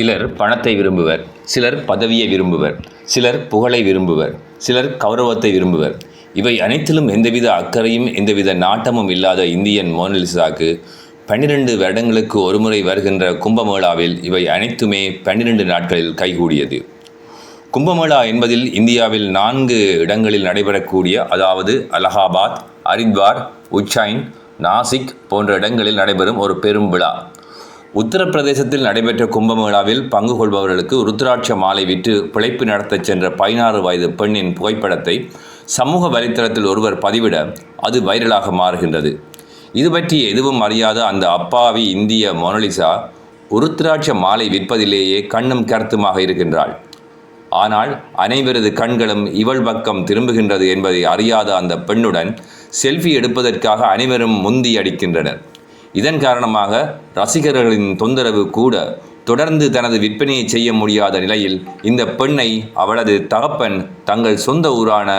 சிலர் பணத்தை விரும்புவர், சிலர் பதவியை விரும்புவர், சிலர் புகழை விரும்புவர், சிலர் கௌரவத்தை விரும்புவர். இவை அனைத்திலும் எந்தவித அக்கறையும் எந்தவித நாட்டமும் இல்லாத இந்தியன் மோனலிசாவுக்கு 12 வருடங்களுக்கு ஒருமுறை வருகின்ற கும்பமேளாவில் இவை அனைத்துமே 12 நாட்களில் கைகூடியது. கும்பமேளா என்பதில் இந்தியாவில் 4 இடங்களில் நடைபெறக்கூடிய, அதாவது அலகாபாத், ஹரித்வார், உஜ்ஜைன், நாசிக் போன்ற இடங்களில் நடைபெறும் ஒரு பெரும் விழா. உத்தரப்பிரதேசத்தில் நடைபெற்ற கும்பமேளாவில் பங்கு கொள்பவர்களுக்கு ருத்ராட்ச மாலை விற்று பிழைப்பு நடத்தச் சென்ற 16 வயது பெண்ணின் புகைப்படத்தை சமூக வலைத்தளத்தில் ஒருவர் பதிவிட அது வைரலாக மாறுகின்றது. இது பற்றி எதுவும் அறியாத அந்த அப்பாவி இந்திய மோனலிசா ருத்ராட்ச மாலை விற்பதிலேயே கண்ணும் கருத்துமாக இருக்கின்றாள். ஆனால் அனைவரது கண்களும் இவள் பக்கம் திரும்புகின்றது என்பதை அறியாத அந்த பெண்ணுடன் செல்ஃபி எடுப்பதற்காக அனைவரும் முந்தி அடிக்கின்றனர். இதன் காரணமாக ரசிகர்களின் தொந்தரவு கூட தொடர்ந்து தனது விற்பனையை செய்ய முடியாத நிலையில் இந்த பெண்ணை அவளது தகப்பன் தங்கள் சொந்த ஊரான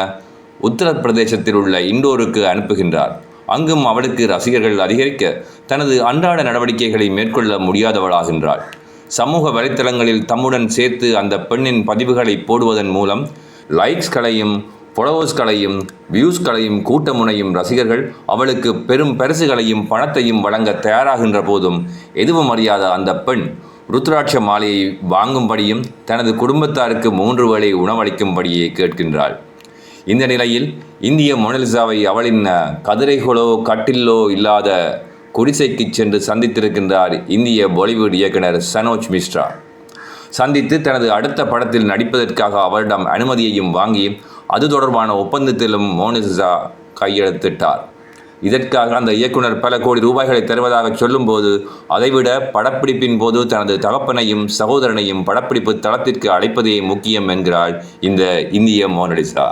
உத்தரப்பிரதேசத்தில் உள்ள இண்டோருக்கு அனுப்புகின்றார். அங்கும் அவளுக்கு ரசிகர்கள் அதிகரிக்க தனது அன்றாட நடவடிக்கைகளை மேற்கொள்ள முடியாதவளாகின்றாள். சமூக வலைத்தளங்களில் தம்முடன் சேர்த்து அந்த பெண்ணின் பதிவுகளை போடுவதன் மூலம் லைக்ஸ்களையும் ஃபாலோவர்ஸ்களையும் வியூஸ்களையும் கூட்ட முனையும் ரசிகர்கள் அவளுக்கு பெரும் பரிசுகளையும் பணத்தையும் வழங்க தயாராகின்ற போதும் எதுவும் அறியாத அந்த பெண் ருத்ராட்ச மாலையை வாங்கும்படியும் தனது குடும்பத்தாருக்கு 3 வேளை உணவளிக்கும்படியே கேட்கின்றாள். இந்த நிலையில் இந்திய மோனலிசாவை அவளின் கதிரைகளோ கட்டிலோ இல்லாத குடிசைக்கு சென்று சந்தித்திருக்கின்றார் இந்திய பாலிவுட் இயக்குனர் சனோஜ் மிஸ்ரா. சந்தித்து தனது அடுத்த படத்தில் நடிப்பதற்காக அவரிடம் அனுமதியையும் வாங்கி அது தொடர்பான ஒப்பந்தத்திலும் மோனலிசா கையெழுத்திட்டார். இதற்காக அந்த இயக்குனர் பல கோடி ரூபாய்களை தருவதாக சொல்லும்போது அதைவிட படப்பிடிப்பின் போது தனது தகப்பனையும் சகோதரனையும் படப்பிடிப்பு தளத்திற்கு அழைப்பதே முக்கியம் என்கிறாள் இந்த இந்திய மோனலிசா.